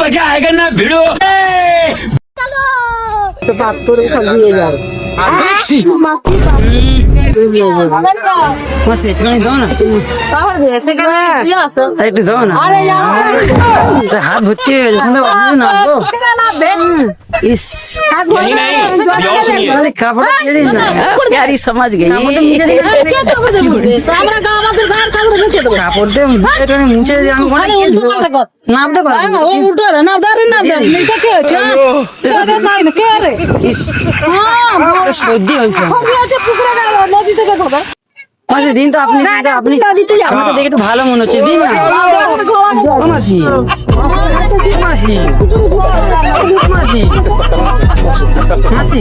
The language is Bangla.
मजा आएगा ना भिड़ो। तो बात করে সব দিয়ে যাও মাসি একটু দাও না, একটু দাও না। হাত ভর্তি হয়ে গেছে, না গো। इस नहीं नहीं अभी और सुनिए। वाले कपड़ा दे देना, प्यारी समझ गई। कापड़ दे मुझे मुझे नाप दे সর্দি হয়েছে মাসি। দিন তো আপনি আপনি আমাকে দেখে একটু ভালো মনে হচ্ছে, দিন না ও মাসি। মাসি মাসি মাসি